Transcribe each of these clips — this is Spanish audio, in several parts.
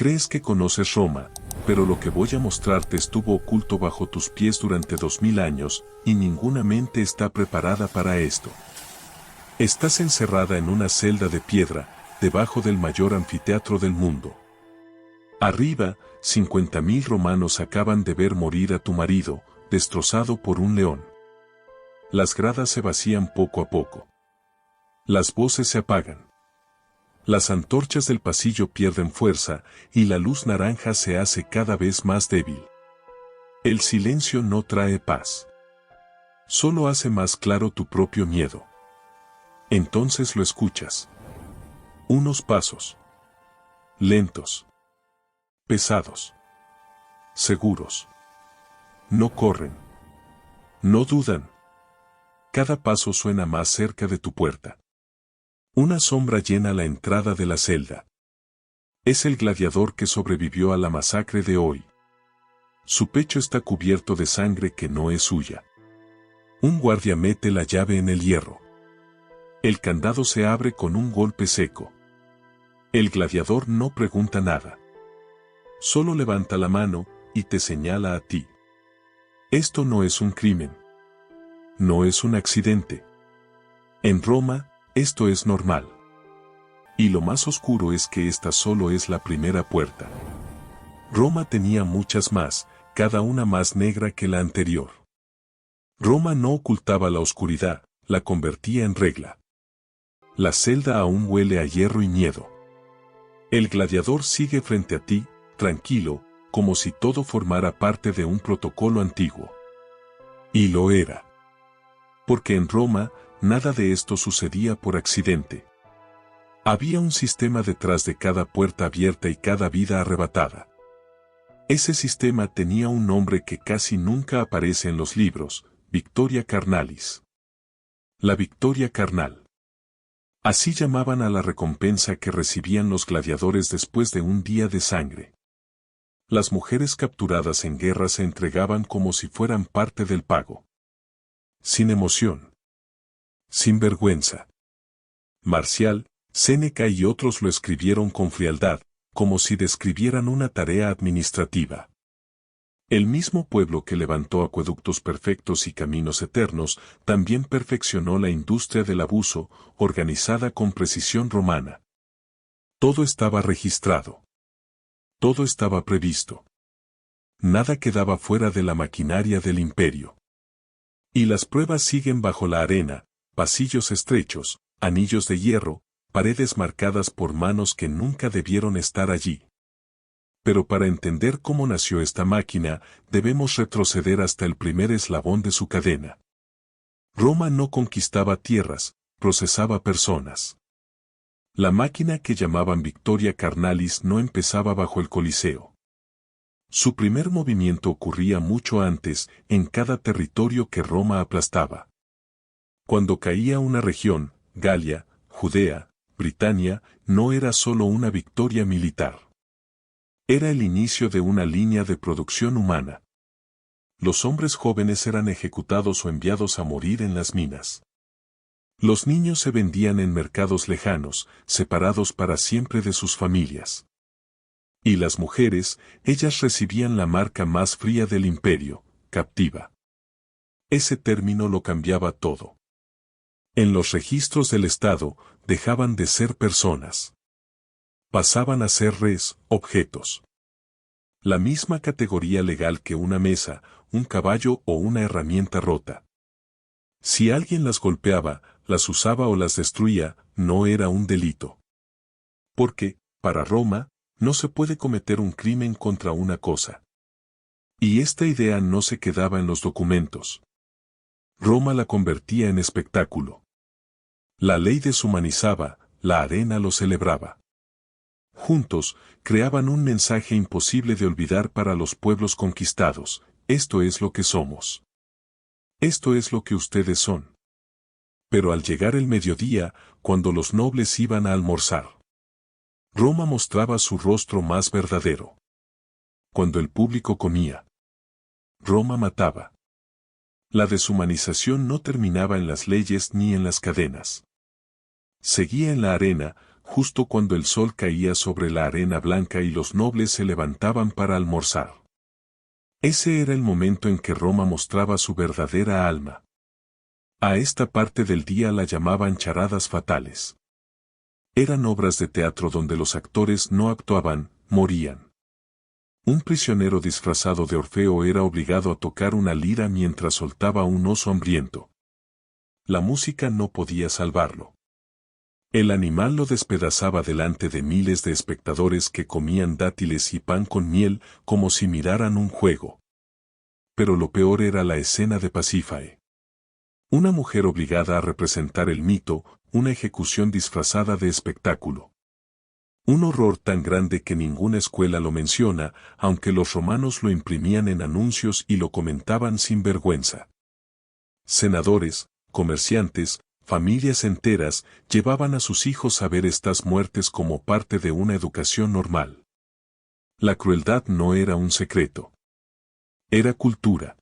Crees que conoces Roma, pero lo que voy a mostrarte estuvo oculto bajo tus pies durante 2000 años, y ninguna mente está preparada para esto. Estás encerrada en una celda de piedra, debajo del mayor anfiteatro del mundo. Arriba, 50.000 romanos acaban de ver morir a tu marido, destrozado por un león. Las gradas se vacían poco a poco. Las voces se apagan. Las antorchas del pasillo pierden fuerza, y la luz naranja se hace cada vez más débil. El silencio no trae paz. Solo hace más claro tu propio miedo. Entonces lo escuchas. Unos pasos. Lentos. Pesados. Seguros. No corren. No dudan. Cada paso suena más cerca de tu puerta. Una sombra llena la entrada de la celda. Es el gladiador que sobrevivió a la masacre de hoy. Su pecho está cubierto de sangre que no es suya. Un guardia mete la llave en el hierro. El candado se abre con un golpe seco. El gladiador no pregunta nada. Solo levanta la mano y te señala a ti. Esto no es un crimen. No es un accidente. En Roma, esto es normal. Y lo más oscuro es que esta solo es la primera puerta. Roma tenía muchas más, cada una más negra que la anterior. Roma no ocultaba la oscuridad, la convertía en regla. La celda aún huele a hierro y miedo. El gladiador sigue frente a ti, tranquilo, como si todo formara parte de un protocolo antiguo. Y lo era. Porque en Roma, nada de esto sucedía por accidente. Había un sistema detrás de cada puerta abierta y cada vida arrebatada. Ese sistema tenía un nombre que casi nunca aparece en los libros: Victoria Carnalis. La victoria carnal. Así llamaban a la recompensa que recibían los gladiadores después de un día de sangre. Las mujeres capturadas en guerra se entregaban como si fueran parte del pago. Sin emoción. Sin vergüenza. Marcial, Séneca y otros lo escribieron con frialdad, como si describieran una tarea administrativa. El mismo pueblo que levantó acueductos perfectos y caminos eternos, también perfeccionó la industria del abuso, organizada con precisión romana. Todo estaba registrado. Todo estaba previsto. Nada quedaba fuera de la maquinaria del imperio. Y las pruebas siguen bajo la arena: pasillos estrechos, anillos de hierro, paredes marcadas por manos que nunca debieron estar allí. Pero para entender cómo nació esta máquina, debemos retroceder hasta el primer eslabón de su cadena. Roma no conquistaba tierras, procesaba personas. La máquina que llamaban Victoria Carnalis no empezaba bajo el Coliseo. Su primer movimiento ocurría mucho antes, en cada territorio que Roma aplastaba. Cuando caía una región, Galia, Judea, Britania, no era solo una victoria militar. Era el inicio de una línea de producción humana. Los hombres jóvenes eran ejecutados o enviados a morir en las minas. Los niños se vendían en mercados lejanos, separados para siempre de sus familias. Y las mujeres, ellas recibían la marca más fría del imperio: captiva. Ese término lo cambiaba todo. En los registros del Estado, dejaban de ser personas. Pasaban a ser objetos. La misma categoría legal que una mesa, un caballo o una herramienta rota. Si alguien las golpeaba, las usaba o las destruía, no era un delito. Porque, para Roma, no se puede cometer un crimen contra una cosa. Y esta idea no se quedaba en los documentos. Roma la convertía en espectáculo. La ley deshumanizaba, la arena lo celebraba. Juntos, creaban un mensaje imposible de olvidar para los pueblos conquistados: esto es lo que somos. Esto es lo que ustedes son. Pero al llegar el mediodía, cuando los nobles iban a almorzar, Roma mostraba su rostro más verdadero. Cuando el público comía, Roma mataba. La deshumanización no terminaba en las leyes ni en las cadenas. Seguía en la arena, justo cuando el sol caía sobre la arena blanca y los nobles se levantaban para almorzar. Ese era el momento en que Roma mostraba su verdadera alma. A esta parte del día la llamaban charadas fatales. Eran obras de teatro donde los actores no actuaban, morían. Un prisionero disfrazado de Orfeo era obligado a tocar una lira mientras soltaba un oso hambriento. La música no podía salvarlo. El animal lo despedazaba delante de miles de espectadores que comían dátiles y pan con miel como si miraran un juego. Pero lo peor era la escena de Pasífae. Una mujer obligada a representar el mito, una ejecución disfrazada de espectáculo. Un horror tan grande que ninguna escuela lo menciona, aunque los romanos lo imprimían en anuncios y lo comentaban sin vergüenza. Senadores, comerciantes, familias enteras, llevaban a sus hijos a ver estas muertes como parte de una educación normal. La crueldad no era un secreto. Era cultura.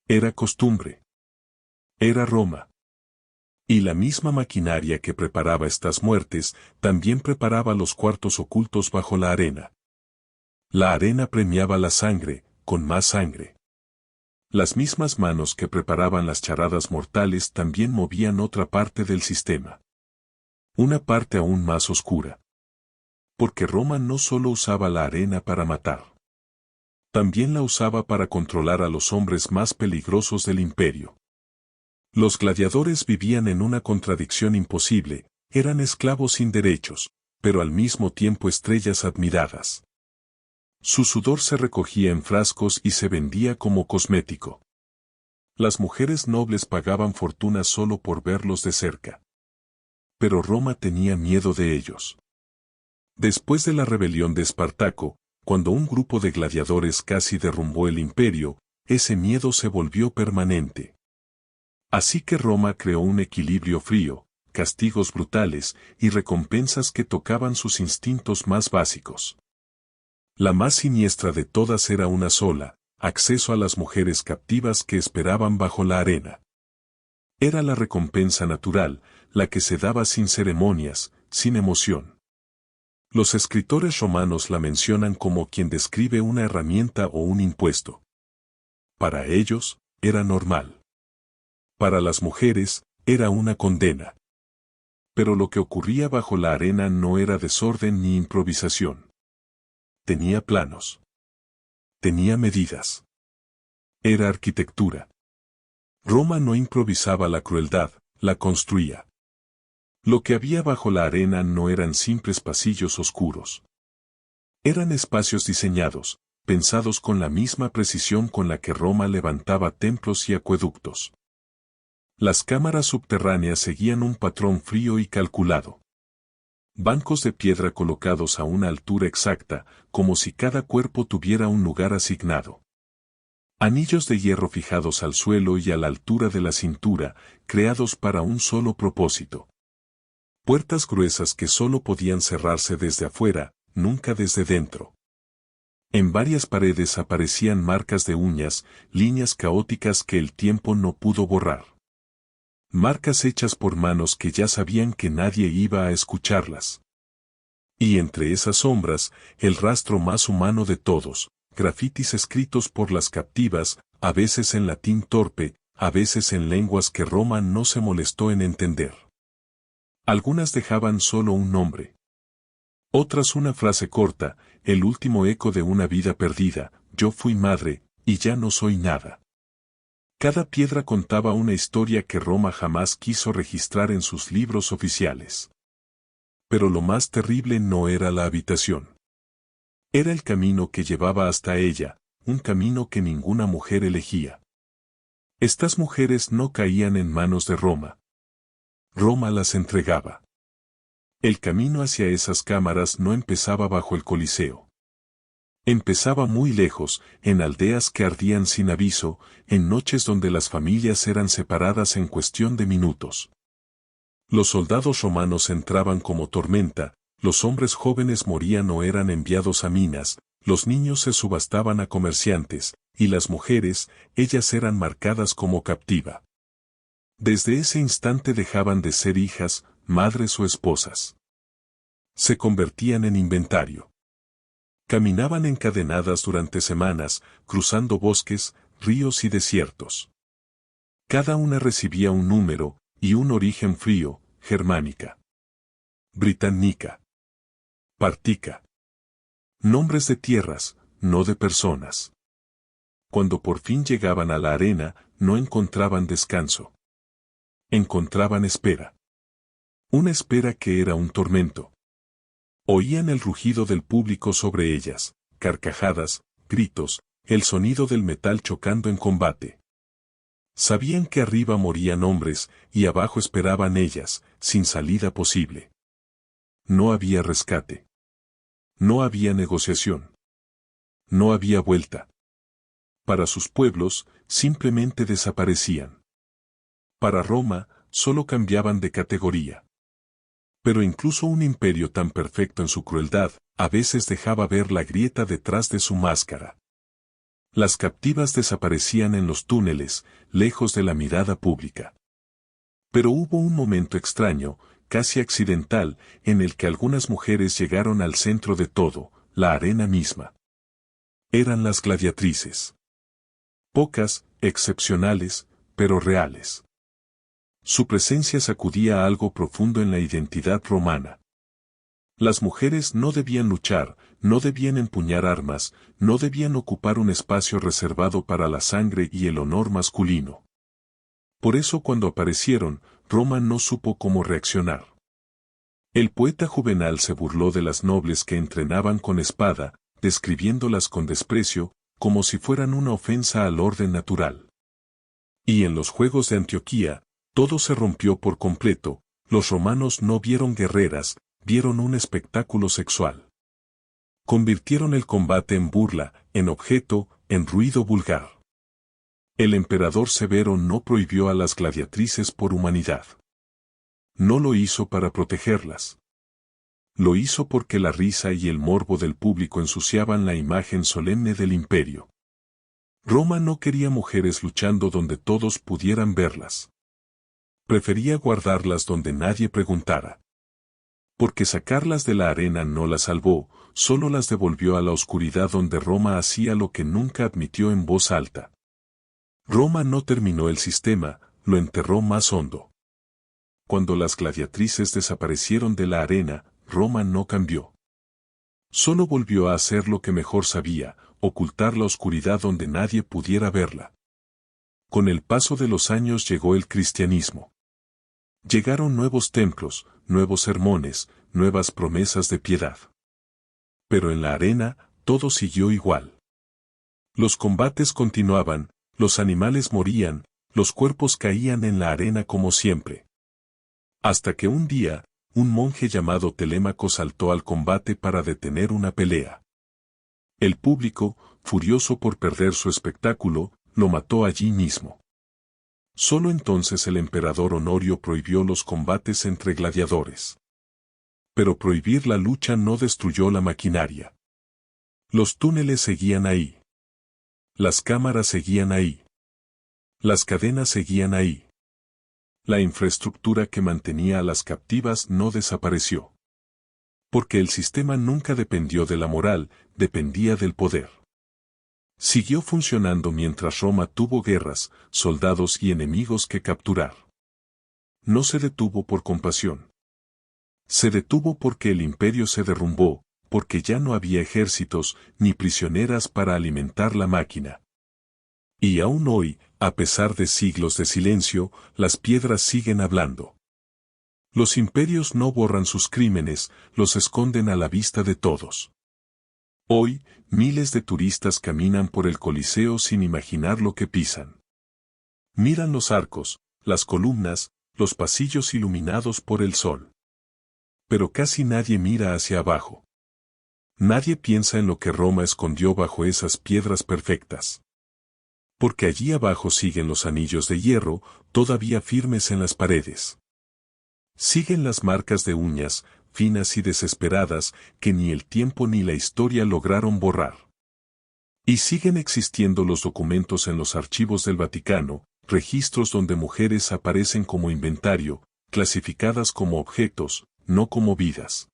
Era costumbre. Era Roma. Y la misma maquinaria que preparaba estas muertes, también preparaba los cuartos ocultos bajo la arena. La arena premiaba la sangre, con más sangre. Las mismas manos que preparaban las charadas mortales también movían otra parte del sistema. Una parte aún más oscura. Porque Roma no solo usaba la arena para matar. También la usaba para controlar a los hombres más peligrosos del imperio. Los gladiadores vivían en una contradicción imposible, eran esclavos sin derechos, pero al mismo tiempo estrellas admiradas. Su sudor se recogía en frascos y se vendía como cosmético. Las mujeres nobles pagaban fortunas solo por verlos de cerca. Pero Roma tenía miedo de ellos. Después de la rebelión de Espartaco, cuando un grupo de gladiadores casi derrumbó el imperio, ese miedo se volvió permanente. Así que Roma creó un equilibrio frío, castigos brutales y recompensas que tocaban sus instintos más básicos. La más siniestra de todas era una sola, acceso a las mujeres captivas que esperaban bajo la arena. Era la recompensa natural, la que se daba sin ceremonias, sin emoción. Los escritores romanos la mencionan como quien describe una herramienta o un impuesto. Para ellos, era normal. Para las mujeres, era una condena. Pero lo que ocurría bajo la arena no era desorden ni improvisación. Tenía planos. Tenía medidas. Era arquitectura. Roma no improvisaba la crueldad, la construía. Lo que había bajo la arena no eran simples pasillos oscuros. Eran espacios diseñados, pensados con la misma precisión con la que Roma levantaba templos y acueductos. Las cámaras subterráneas seguían un patrón frío y calculado. Bancos de piedra colocados a una altura exacta, como si cada cuerpo tuviera un lugar asignado. Anillos de hierro fijados al suelo y a la altura de la cintura, creados para un solo propósito. Puertas gruesas que solo podían cerrarse desde afuera, nunca desde dentro. En varias paredes aparecían marcas de uñas, líneas caóticas que el tiempo no pudo borrar. Marcas hechas por manos que ya sabían que nadie iba a escucharlas. Y entre esas sombras, el rastro más humano de todos, grafitis escritos por las captivas, a veces en latín torpe, a veces en lenguas que Roma no se molestó en entender. Algunas dejaban solo un nombre. Otras una frase corta, el último eco de una vida perdida, yo fui madre, y ya no soy nada. Cada piedra contaba una historia que Roma jamás quiso registrar en sus libros oficiales. Pero lo más terrible no era la habitación. Era el camino que llevaba hasta ella, un camino que ninguna mujer elegía. Estas mujeres no caían en manos de Roma. Roma las entregaba. El camino hacia esas cámaras no empezaba bajo el Coliseo. Empezaba muy lejos, en aldeas que ardían sin aviso, en noches donde las familias eran separadas en cuestión de minutos. Los soldados romanos entraban como tormenta, los hombres jóvenes morían o eran enviados a minas, los niños se subastaban a comerciantes, y las mujeres, ellas eran marcadas como captiva. Desde ese instante dejaban de ser hijas, madres o esposas. Se convertían en inventario. Caminaban encadenadas durante semanas, cruzando bosques, ríos y desiertos. Cada una recibía un número y un origen frío, germánica, británica, partica. Nombres de tierras, no de personas. Cuando por fin llegaban a la arena, no encontraban descanso. Encontraban espera. Una espera que era un tormento. Oían el rugido del público sobre ellas, carcajadas, gritos, el sonido del metal chocando en combate. Sabían que arriba morían hombres y abajo esperaban ellas, sin salida posible. No había rescate. No había negociación. No había vuelta. Para sus pueblos, simplemente desaparecían. Para Roma, solo cambiaban de categoría. Pero incluso un imperio tan perfecto en su crueldad, a veces dejaba ver la grieta detrás de su máscara. Las captivas desaparecían en los túneles, lejos de la mirada pública. Pero hubo un momento extraño, casi accidental, en el que algunas mujeres llegaron al centro de todo, la arena misma. Eran las gladiatrices. Pocas, excepcionales, pero reales. Su presencia sacudía algo profundo en la identidad romana. Las mujeres no debían luchar, no debían empuñar armas, no debían ocupar un espacio reservado para la sangre y el honor masculino. Por eso cuando aparecieron, Roma no supo cómo reaccionar. El poeta Juvenal se burló de las nobles que entrenaban con espada, describiéndolas con desprecio, como si fueran una ofensa al orden natural. Y en los Juegos de Antioquía, todo se rompió por completo, los romanos no vieron guerreras, vieron un espectáculo sexual. Convirtieron el combate en burla, en objeto, en ruido vulgar. El emperador Severo no prohibió a las gladiatrices por humanidad. No lo hizo para protegerlas. Lo hizo porque la risa y el morbo del público ensuciaban la imagen solemne del imperio. Roma no quería mujeres luchando donde todos pudieran verlas. Prefería guardarlas donde nadie preguntara. Porque sacarlas de la arena no las salvó, solo las devolvió a la oscuridad donde Roma hacía lo que nunca admitió en voz alta. Roma no terminó el sistema, lo enterró más hondo. Cuando las gladiatrices desaparecieron de la arena, Roma no cambió. Solo volvió a hacer lo que mejor sabía, ocultar la oscuridad donde nadie pudiera verla. Con el paso de los años llegó el cristianismo. Llegaron nuevos templos, nuevos sermones, nuevas promesas de piedad. Pero en la arena, todo siguió igual. Los combates continuaban, los animales morían, los cuerpos caían en la arena como siempre. Hasta que un día, un monje llamado Telémaco saltó al combate para detener una pelea. El público, furioso por perder su espectáculo, lo mató allí mismo. Solo entonces el emperador Honorio prohibió los combates entre gladiadores. Pero prohibir la lucha no destruyó la maquinaria. Los túneles seguían ahí. Las cámaras seguían ahí. Las cadenas seguían ahí. La infraestructura que mantenía a las captivas no desapareció. Porque el sistema nunca dependió de la moral, dependía del poder. Siguió funcionando mientras Roma tuvo guerras, soldados y enemigos que capturar. No se detuvo por compasión. Se detuvo porque el imperio se derrumbó, porque ya no había ejércitos ni prisioneras para alimentar la máquina. Y aún hoy, a pesar de siglos de silencio, las piedras siguen hablando. Los imperios no borran sus crímenes, los esconden a la vista de todos. Hoy, miles de turistas caminan por el Coliseo sin imaginar lo que pisan. Miran los arcos, las columnas, los pasillos iluminados por el sol. Pero casi nadie mira hacia abajo. Nadie piensa en lo que Roma escondió bajo esas piedras perfectas. Porque allí abajo siguen los anillos de hierro, todavía firmes en las paredes. Siguen las marcas de uñas, finas y desesperadas, que ni el tiempo ni la historia lograron borrar. Y siguen existiendo los documentos en los archivos del Vaticano, registros donde mujeres aparecen como inventario, clasificadas como objetos, no como vidas.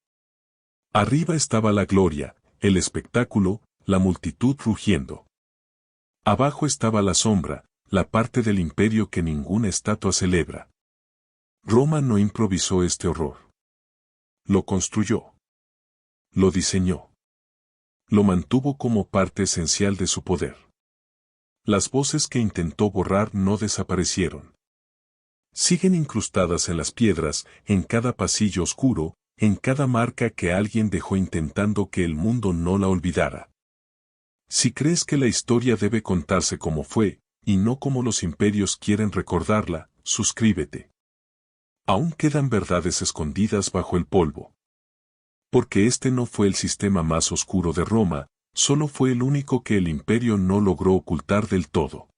Arriba estaba la gloria, el espectáculo, la multitud rugiendo. Abajo estaba la sombra, la parte del imperio que ninguna estatua celebra. Roma no improvisó este horror. Lo construyó. Lo diseñó. Lo mantuvo como parte esencial de su poder. Las voces que intentó borrar no desaparecieron. Siguen incrustadas en las piedras, en cada pasillo oscuro, en cada marca que alguien dejó intentando que el mundo no la olvidara. Si crees que la historia debe contarse como fue, y no como los imperios quieren recordarla, suscríbete. Aún quedan verdades escondidas bajo el polvo. Porque este no fue el sistema más oscuro de Roma, solo fue el único que el imperio no logró ocultar del todo.